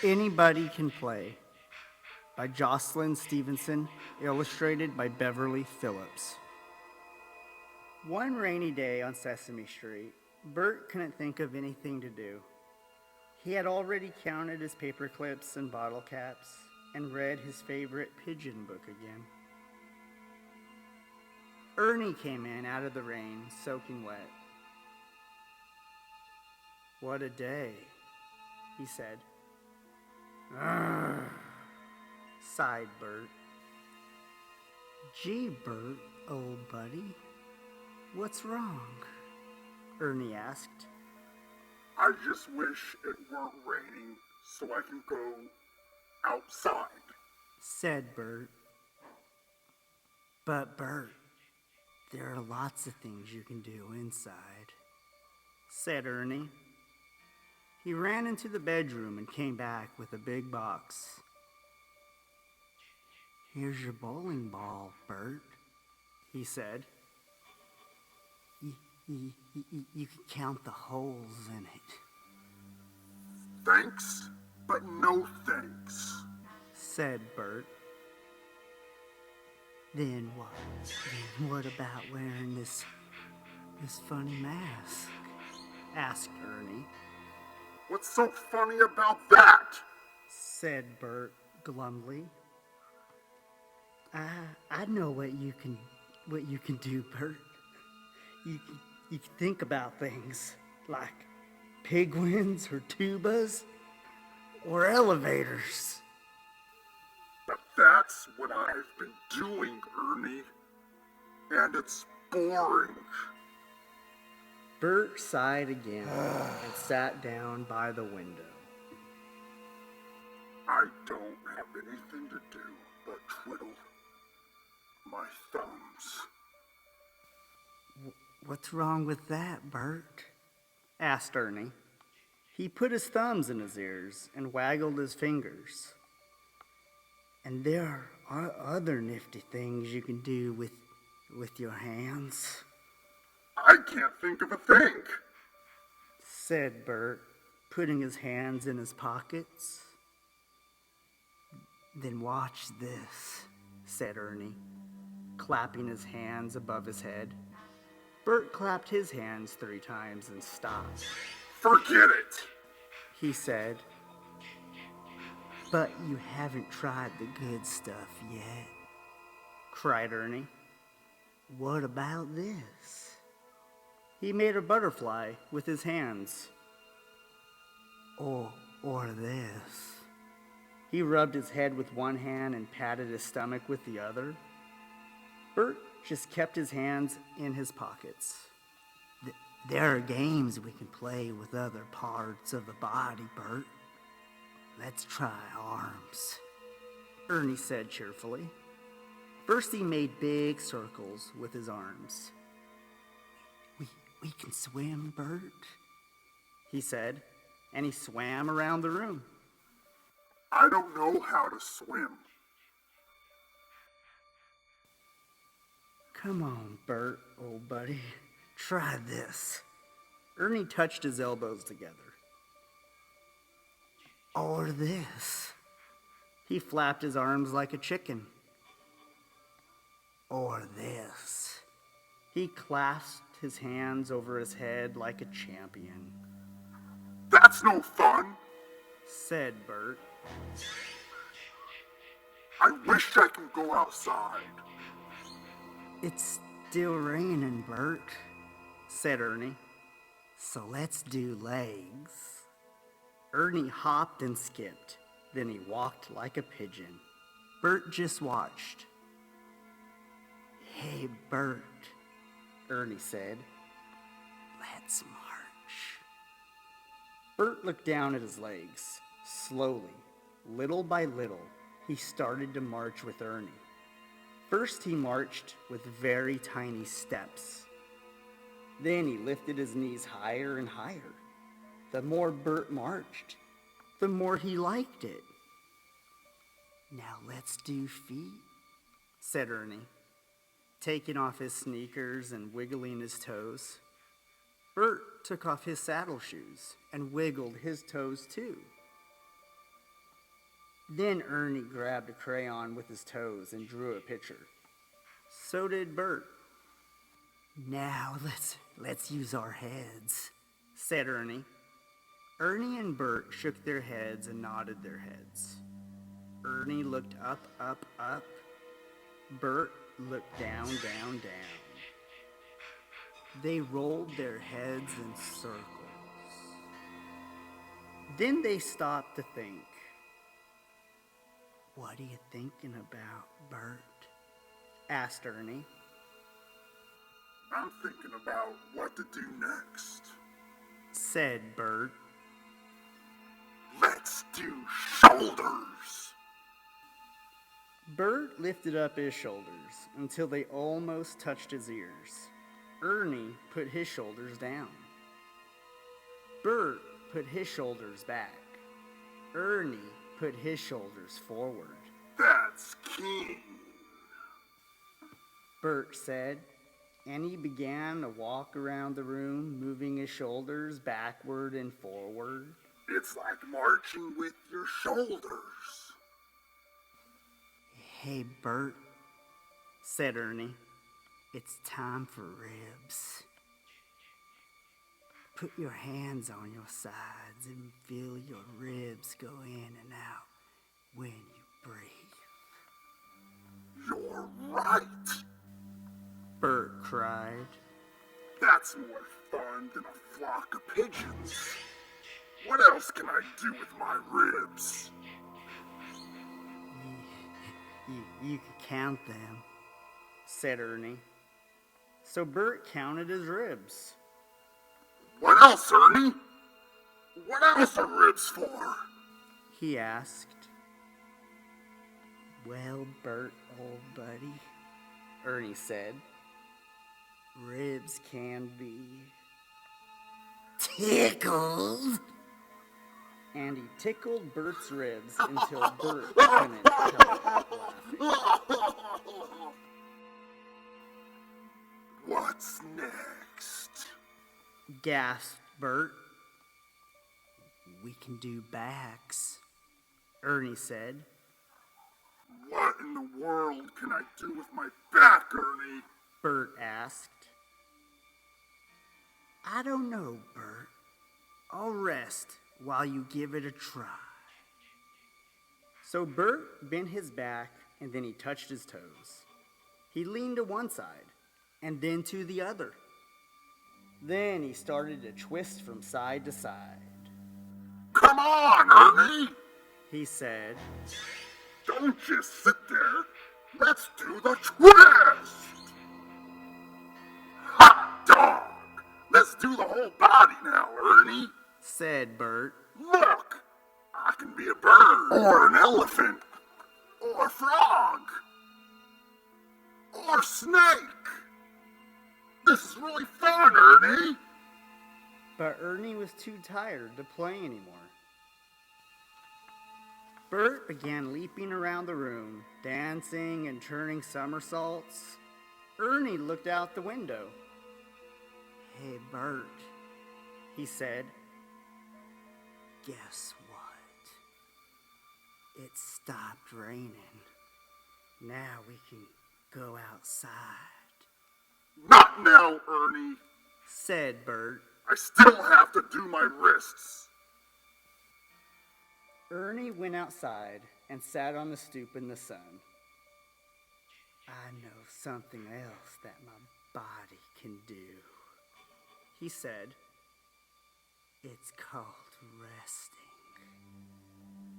Anybody Can Play by Jocelyn Stevenson, illustrated by Beverly Phillips. One rainy day on Sesame Street, Bert couldn't think of anything to do. He had already counted his paper clips and bottle caps and read his favorite pigeon book again. Ernie came in out of the rain, soaking wet. "What a day," he said. "Ugh," sighed Bert. "Gee, Bert, old buddy, what's wrong?" Ernie asked. "I just wish it weren't raining so I can go outside," said Bert. "But Bert, there are lots of things you can do inside," said Ernie. He ran into the bedroom and came back with a big box. "Here's your bowling ball, Bert," he said. You can count the holes in it." "Thanks, but no thanks," said Bert. Then what about wearing this funny mask?" asked Ernie. "What's so funny about that?" said Bert glumly. I know what you can do, Bert. You can think about things like penguins or tubas or elevators. "But that's what I've been doing, Ernie, and it's boring." Bert sighed again and sat down by the window. "I don't have anything to do but twiddle my thumbs." "What's wrong with that, Bert?" asked Ernie. He put his thumbs in his ears and waggled his fingers. "And there are other nifty things you can do with your hands." "I can't think of a thing," said Bert, putting his hands in his pockets. "Then watch this," said Ernie, clapping his hands above his head. Bert clapped his hands 3 times and stopped. "Forget it," he said. "But you haven't tried the good stuff yet," cried Ernie. "What about this?" He made a butterfly with his hands. Or this." He rubbed his head with one hand and patted his stomach with the other. Bert just kept his hands in his pockets. There are games we can play with other parts of the body, Bert. Let's try arms," Ernie said cheerfully. First he made big circles with his arms. We can swim, Bert," he said, and he swam around the room. "I don't know how to swim." "Come on, Bert, old buddy. Try this." Ernie touched his elbows together. "Or this." He flapped his arms like a chicken. "Or this." He clasped his hands over his head like a champion. "That's no fun," said Bert. "I wish I could go outside." "It's still raining, Bert," said Ernie. "So let's do legs." Ernie hopped and skipped. Then he walked like a pigeon. Bert just watched. "Hey, Bert," Ernie said. "Let's march." Bert looked down at his legs. Slowly, little by little, he started to march with Ernie. First he marched with very tiny steps. Then he lifted his knees higher and higher. The more Bert marched, the more he liked it. "Now let's do feet," said Ernie, taking off his sneakers and wiggling his toes. Bert took off his saddle shoes and wiggled his toes too. Then Ernie grabbed a crayon with his toes and drew a picture. So did Bert. Now let's use our heads, said Ernie. Ernie and Bert shook their heads and nodded their heads. Ernie looked up, up, up. Bert looked down, down, down. They rolled their heads in circles. Then they stopped to think. What are you thinking about, Bert? Asked Ernie. I'm thinking about what to do next, said Bert. Let's do shoulders. Bert lifted up his shoulders until they almost touched his ears. Ernie put his shoulders down. Bert put his shoulders back. Ernie put his shoulders forward. That's keen, Bert said, and he began to walk around the room, moving his shoulders backward and forward. It's like marching with your shoulders. Hey, Bert, said Ernie, it's time for ribs. Put your hands on your sides and feel your ribs go in and out when you breathe. You're right, Bert cried. That's more fun than a flock of pigeons. What else can I do with my ribs? You could count them, said Ernie. So Bert counted his ribs. What else, Ernie? What else are ribs for? He asked. Well, Bert, old buddy, Ernie said, ribs can be tickled. And he tickled Bert's ribs until Bert couldn't help laughing. What's next? Gasped Bert. We can do backs, Ernie said. What in the world can I do with my back, Ernie? Bert asked. I don't know, Bert. I'll rest while you give it a try. So Bert bent his back and then he touched his toes. He leaned to one side and then to the other. Then he started to twist from side to side. Come on, Ernie, he said. Don't just sit there. Let's do the twist. Hot dog. Let's do the whole body now, Ernie, said Bert. Look, I can be a bird, or an elephant, or a frog, or snake. This is really fun, Ernie. But Ernie was too tired to play anymore. Bert began leaping around the room, dancing and turning somersaults. Ernie looked out the window. Hey, Bert, he said. Guess what? It stopped raining. Now we can go outside. Not now, Ernie, said Bert. I still have to do my wrists. Ernie went outside and sat on the stoop in the sun. I know something else that my body can do, he said. It's called resting.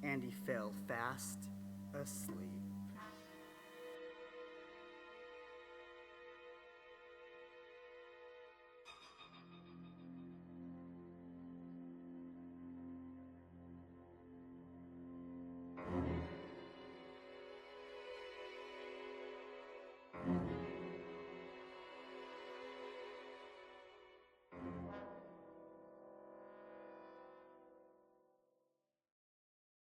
And he fell fast asleep.